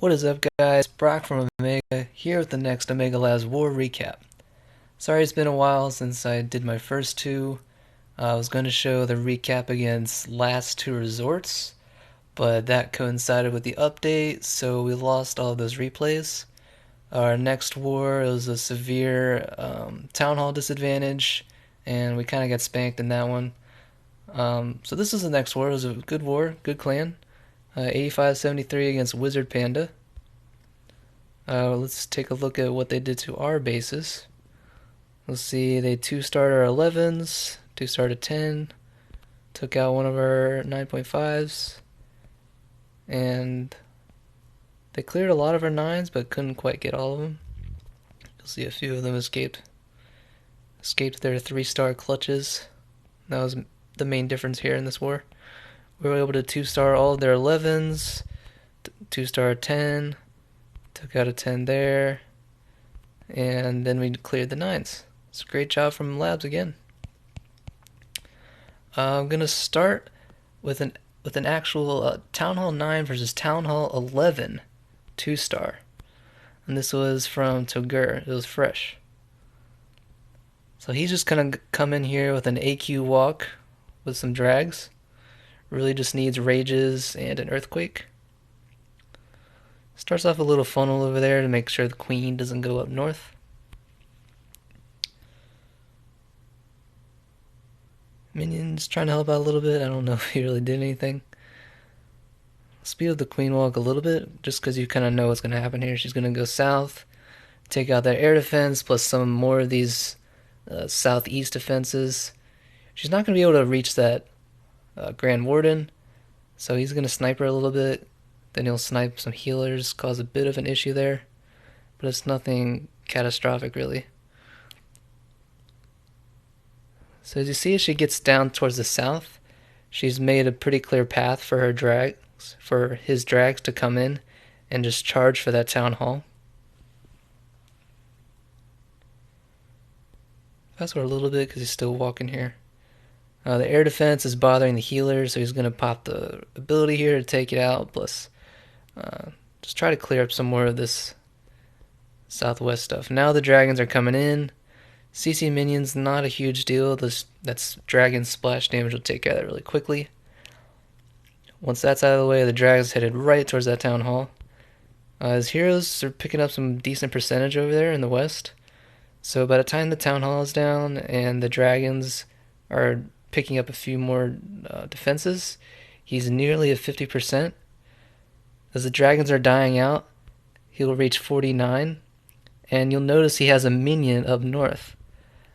What is up, guys? Brock from Omega here with the next Omega Labs War recap. Sorry it's been a while since I did my first two. I was going to show the recap against last two resorts, but that coincided with the update, so we lost all of those replays. Our next war was a severe town hall disadvantage, and we kind of got spanked in that one. So this is the next war. It was a good war, good clan. 85-73 against Wizard Panda. Let's take a look at what they did to our bases. Let's see, they 2-starred our 11s, 2-starred a 10, took out one of our 9.5s, and they cleared a lot of our 9s, but couldn't quite get all of them. You'll see a few of them escaped their 3-star clutches. That was the main difference here in this war. We were able to 2-star all of their 11s, 2-star a 10, took out a 10 there, and then we cleared the 9s. It's a great job from Labs again. I'm gonna start with an actual Town Hall 9 versus Town Hall 11 2-star, and this was from togerrr. It was fresh. So he's just gonna come in here with an AQ walk with some drags. Really just needs rages and an earthquake. Starts off a little funnel over there to make sure the queen doesn't go up north. Minions trying to help out a little bit. I don't know if he really did anything. Speed up the queen walk a little bit, just because you kind of know what's going to happen here. She's going to go south, take out that air defense, plus some more of these southeast defenses. She's not going to be able to reach that Grand Warden, so he's going to snipe her a little bit. Then he'll snipe some healers, cause a bit of an issue there, but it's nothing catastrophic really. So as you see, as she gets down towards the south, she's made a pretty clear path for her drags, for his drags to come in and just charge for that town hall. Fast forward a little bit because he's still walking here. The air defense is bothering the healer, so he's going to pop the ability here to take it out, plus just try to clear up some more of this southwest stuff. Now the dragons are coming in. CC minions, not a huge deal. That's dragon splash damage will take care of that really quickly. Once that's out of the way, the dragons headed right towards that town hall. His heroes are picking up some decent percentage over there in the west. So by the time the town hall is down and the dragons are picking up a few more defenses, he's nearly at 50%. As the dragons are dying out, he'll reach 49, and you'll notice he has a minion up north.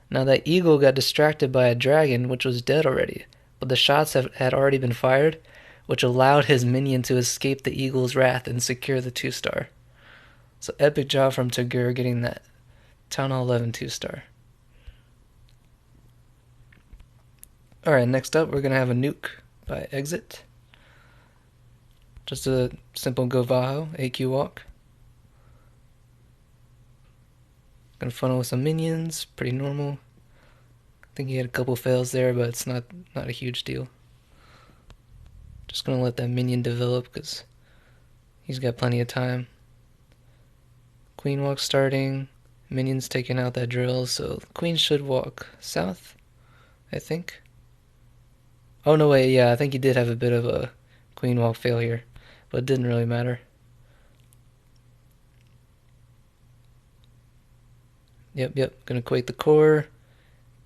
Now that eagle got distracted by a dragon, which was dead already, but the shots had already been fired, which allowed his minion to escape the eagle's wrath and secure the 2-star. So epic job from togerrr getting that Town Hall 11 2-star. Alright, next up we're going to have a nuke by Exit. Just a simple govaho, AQ walk. Gonna funnel with some minions, pretty normal. I think he had a couple fails there, but it's not a huge deal. Just gonna let that minion develop because he's got plenty of time. Queen walk starting, minions taking out that drill, so queen should walk south, I think. Oh no, wait, yeah, I think he did have a bit of a queen walk failure, but it didn't really matter. Yep, gonna quake the core.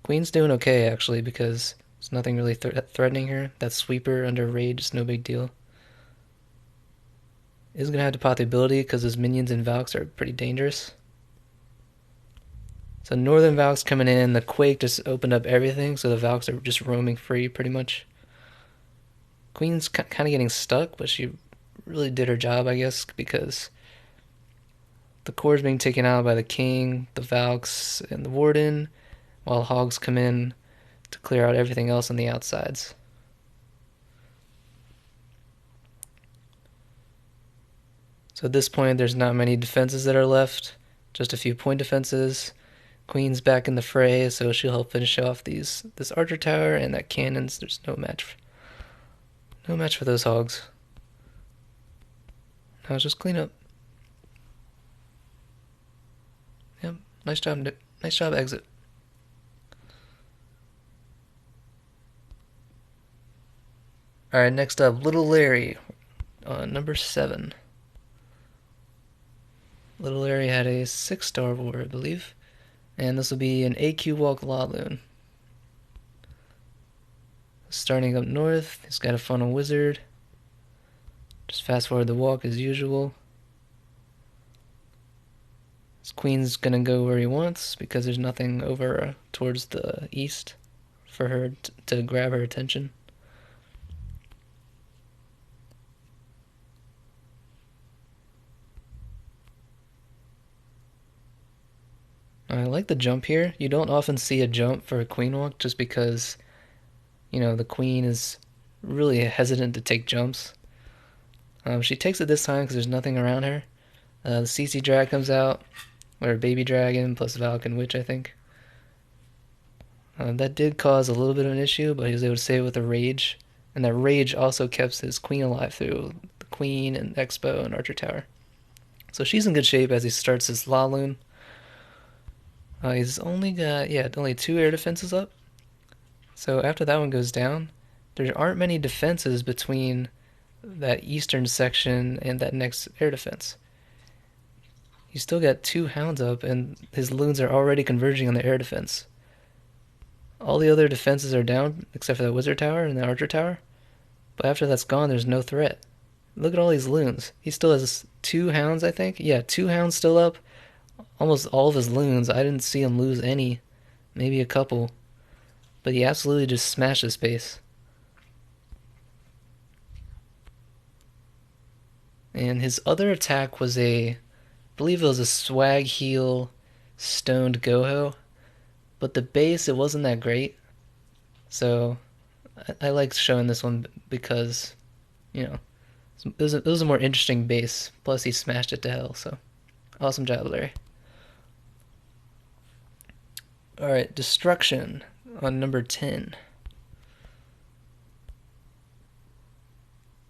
Queen's doing okay, actually, because there's nothing really threatening her. That sweeper under rage is no big deal. Is gonna have to pop the ability because his minions and Valks are pretty dangerous. So Northern Valks coming in, the quake just opened up everything, so the Valks are just roaming free pretty much. Queen's kind of getting stuck, but she really did her job, I guess, because the core is being taken out by the king, the Valks, and the warden, while hogs come in to clear out everything else on the outsides. So at this point, there's not many defenses that are left, just a few point defenses. Queen's back in the fray, so she'll help finish off this archer tower and that cannons. There's no match for those hogs. Now just clean up. Nice job, nice job, exit. Alright, next up, Little Larry, number 7. Little Larry had a 6-star war, I believe. And this will be an AQ walk laloon. Starting up north, he's got a funnel wizard. Just fast forward the walk as usual. His queen's gonna go where he wants because there's nothing over towards the east for her to grab her attention. I like the jump here. You don't often see a jump for a queen walk just because, the queen is really hesitant to take jumps. She takes it this time because there's nothing around her. The CC drag comes out, or baby dragon plus Falcon Witch, I think. That did cause a little bit of an issue, but he was able to save it with a rage. And that rage also kept his queen alive through the queen and Expo and Archer Tower. So she's in good shape as he starts his laloon. He's only got, only 2 air defenses up. So after that one goes down, there aren't many defenses between that eastern section and that next air defense. He's still got 2 hounds up, and his loons are already converging on the air defense. All the other defenses are down, except for the wizard tower and the archer tower. But after that's gone, there's no threat. Look at all these loons. He still has 2 hounds, I think. Yeah, 2 hounds still up. Almost all of his loons. I didn't see him lose any. Maybe a couple. But he absolutely just smashed his base. And his other attack was I believe it was a swag heel stoned goho. But the base, it wasn't that great. So I liked showing this one because, it was a more interesting base. Plus he smashed it to hell, so awesome job, Larry. Alright, Destruction on number 10.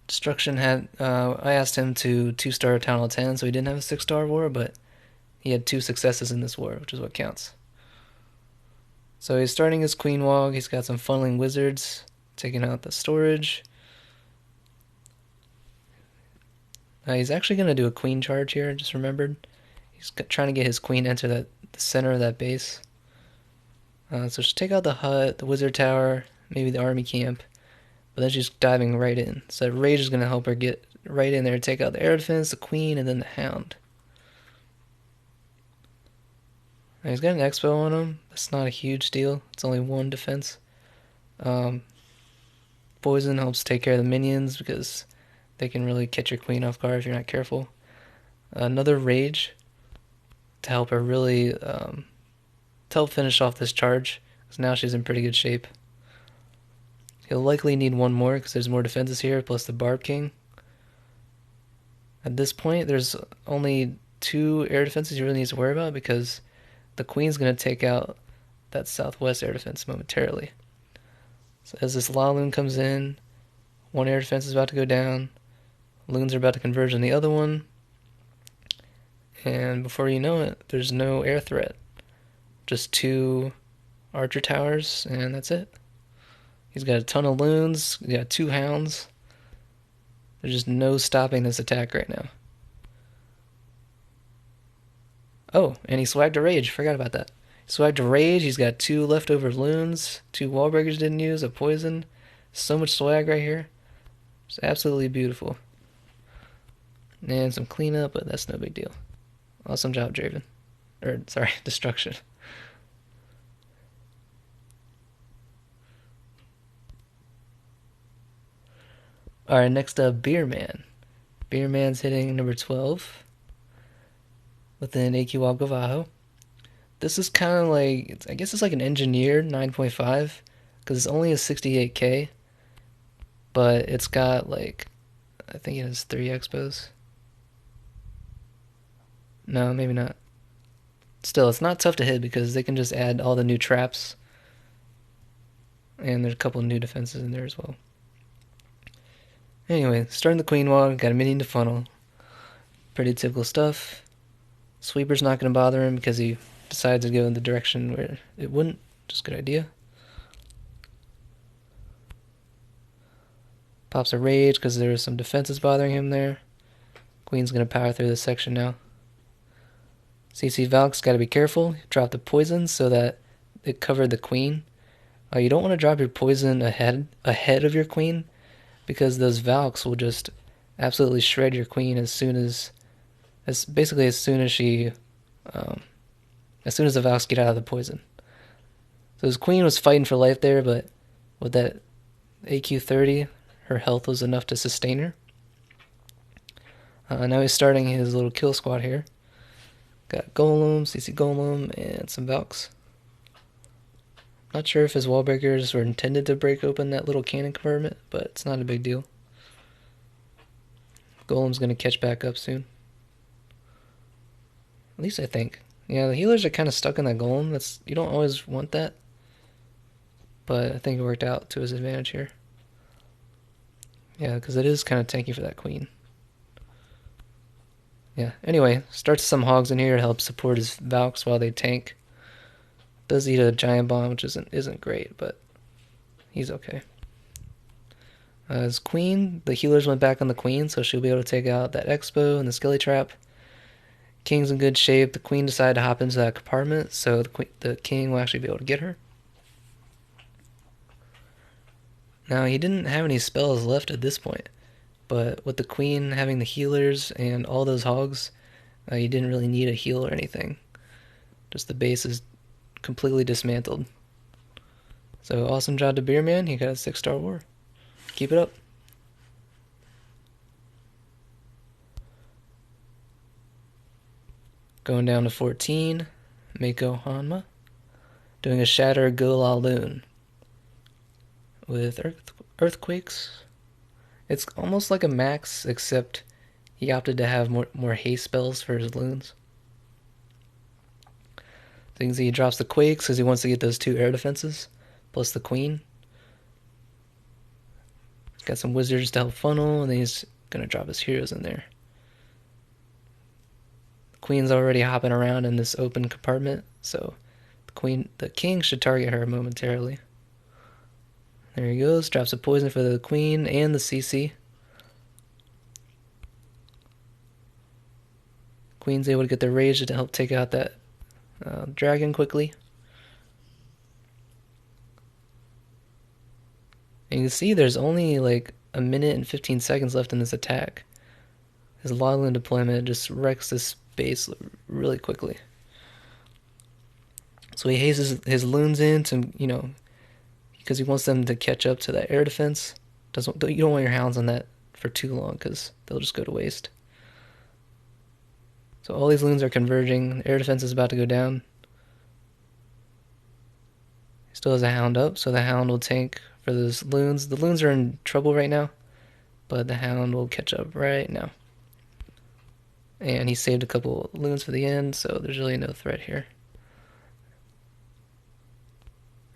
Destruction had, I asked him to 2-star Town Hall 10, so he didn't have a 6-star war, but he had 2 successes in this war, which is what counts. So he's starting his queen walk, he's got some funneling wizards, taking out the storage. He's actually going to do a queen charge here, just remembered. He's trying to get his queen into the center of that base. So just take out the hut, the wizard tower, maybe the army camp, but then she's diving right in. So Rage is going to help her get right in there, take out the air defense, the queen, and then the hound. He's got an expo on him. That's not a huge deal. It's only 1 defense. Poison helps take care of the minions because they can really catch your queen off guard if you're not careful. Another Rage to help her really to help finish off this charge, because now she's in pretty good shape. He'll likely need 1 more because there's more defenses here, plus the Barb King. At this point, there's only 2 air defenses he really needs to worry about because the queen's going to take out that southwest air defense momentarily. So as this laloon comes in, 1 air defense is about to go down, loons are about to converge on the other one, and before you know it, there's no air threat. Just 2 archer towers, and that's it. He's got a ton of loons, he's got 2 hounds. There's just no stopping this attack right now. Oh, and he swagged a Rage, forgot about that. He swagged a Rage, he's got 2 leftover loons, 2 wall breakers didn't use, a poison. So much swag right here. It's absolutely beautiful. And some cleanup, but that's no big deal. Awesome job, Draven. Destruction. Alright, next up, Beer Man. Beer Man's hitting number 12 with an AQ govaho. This is kind of like, I guess it's like an engineered 9.5 because it's only a 68k, but it's got like, I think it has 3 expos. No, maybe not. Still, it's not tough to hit because they can just add all the new traps, and there's a couple of new defenses in there as well. Anyway, starting the queen walk, got a minion to funnel. Pretty typical stuff. Sweeper's not going to bother him because he decides to go in the direction where it wouldn't. Just a good idea. Pops a rage because there was some defenses bothering him there. Queen's going to power through this section now. CC Valk's got to be careful. Drop the poison so that it covered the queen. You don't want to drop your poison ahead of your queen, because those Valks will just absolutely shred your queen as soon as the Valks get out of the poison. So his queen was fighting for life there, but with that AQ30, her health was enough to sustain her. Now he's starting his little kill squad here. Got Golem, CC Golem, and some Valks. Not sure if his wall breakers were intended to break open that little cannon compartment, but it's not a big deal. Golem's going to catch back up soon. At least I think. Yeah, the healers are kind of stuck in that Golem. You don't always want that. But I think it worked out to his advantage here. Yeah, because it is kind of tanky for that queen. Yeah, anyway, starts some hogs in here to help support his Valks while they tank. Does eat a giant bomb, which isn't great, but he's okay. His queen, the healers went back on the queen, so she'll be able to take out that Expo and the Skelly Trap. King's in good shape. The queen decided to hop into that compartment, so the king will actually be able to get her. Now, he didn't have any spells left at this point, but with the queen having the healers and all those hogs, he didn't really need a heal or anything. Just the base is completely dismantled. So awesome job to Beerman. He got a 6-star war. Keep it up. Going down to 14, MeikoHonma, doing a shatter golaloon with earthquakes. It's almost like a max, except he opted to have more haste spells for his loons. So you can see he drops the quakes because he wants to get those 2 air defenses, plus the queen. He's got some wizards to help funnel, and then he's going to drop his heroes in there. The queen's already hopping around in this open compartment, so the king should target her momentarily. There he goes, drops a poison for the queen and the CC. Queen's able to get the rage to help take out that dragon quickly. And you can see there's only like a minute and 15 seconds left in this attack. His laloon deployment just wrecks this base really quickly. So he hastes his loons in to, because he wants them to catch up to that air defense. You don't want your hounds on that for too long because they'll just go to waste. So all these loons are converging. The air defense is about to go down. He still has a hound up, so the hound will tank for those loons. The loons are in trouble right now, but the hound will catch up right now. And he saved a couple loons for the end, so there's really no threat here.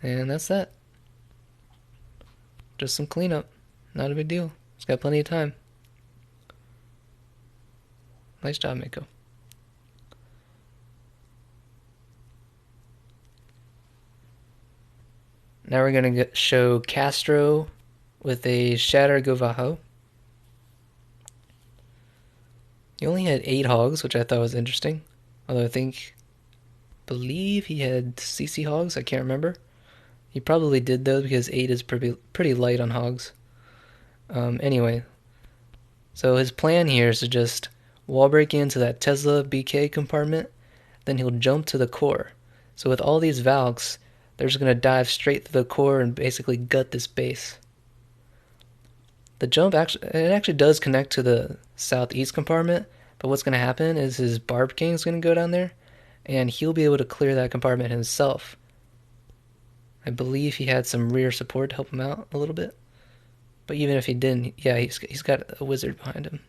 And that's that. Just some cleanup. Not a big deal. He's got plenty of time. Nice job, Meiko. Now we're going to show Kastro with a Shatter Govaho. He only had 8 hogs, which I thought was interesting. Although believe he had CC hogs, I can't remember. He probably did though, because 8 is pretty light on hogs. Anyway, so his plan here is to just wall break into that Tesla BK compartment, then he'll jump to the core. So with all these Valks, they're just going to dive straight through the core and basically gut this base. The jump actually does connect to the southeast compartment, but what's going to happen is his Barb King is going to go down there, and he'll be able to clear that compartment himself. I believe he had some rear support to help him out a little bit. But even if he didn't, yeah, he's got a wizard behind him.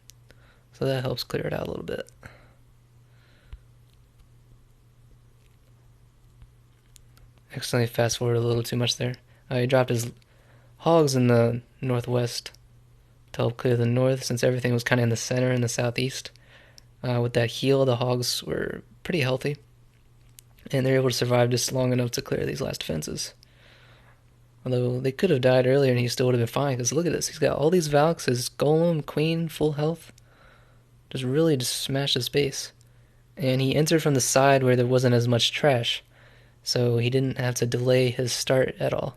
So that helps clear it out a little bit. Accidentally fast forward a little too much there. He dropped his hogs in the northwest to help clear the north, since everything was kind of in the center and the southeast. With that heal, the hogs were pretty healthy. and they're able to survive just long enough to clear these last defenses. Although they could have died earlier and he still would have been fine, because look at this. He's got all these Valks, his Golem, Queen, full health. Just smashed his base. And he entered from the side where there wasn't as much trash, so he didn't have to delay his start at all.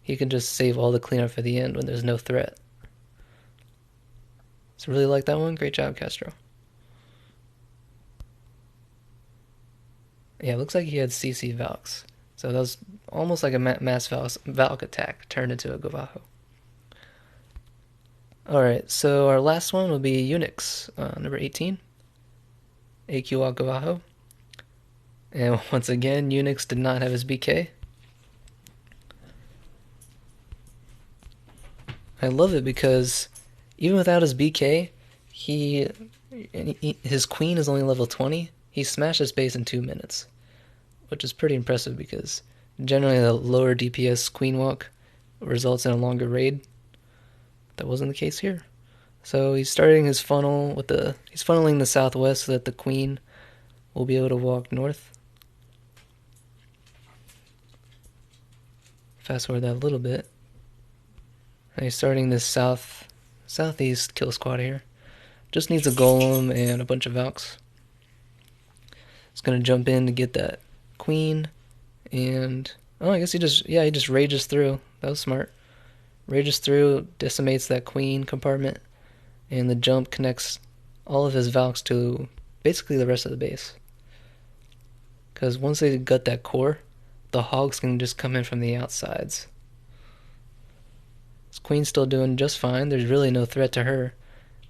He could just save all the cleanup for the end when there's no threat. So really like that one. Great job, Kastro. Yeah, it looks like he had CC Valks. So that was almost like a mass Valk attack turned into a govaho. Alright, so our last one will be Unix, number 18. AQ govaho. And once again, Unix did not have his BK. I love it because even without his BK, his queen is only level 20. He smashed his base in 2 minutes, which is pretty impressive because generally the lower DPS queen walk results in a longer raid. That wasn't the case here. So he's starting his funnel with he's funneling the southwest so that the queen will be able to walk north. Fast forward that a little bit. And he's starting this southeast kill squad here. Just needs a golem and a bunch of Valks. He's gonna jump in to get that queen, and I guess he just rages through. That was smart. Rages through, decimates that queen compartment, and the jump connects all of his Valks to basically the rest of the base. Because once they gut that core, the hogs can just come in from the outsides. This queen's still doing just fine. There's really no threat to her.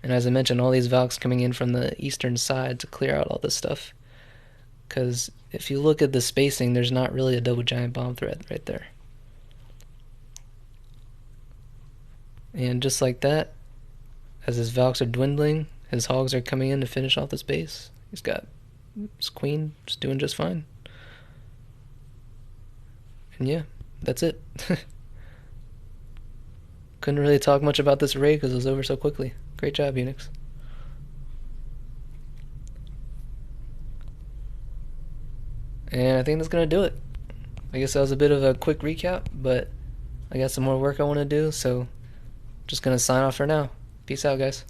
And as I mentioned, all these Valks coming in from the eastern side to clear out all this stuff. Because if you look at the spacing, there's not really a double giant bomb threat right there. And just like that, as his Valks are dwindling, his hogs are coming in to finish off this base. He's got his queen just doing just fine. And yeah, that's it. Couldn't really talk much about this raid because it was over so quickly. Great job, Unix. And I think that's going to do it. I guess that was a bit of a quick recap, but I got some more work I want to do, so just going to sign off for now. Peace out, guys.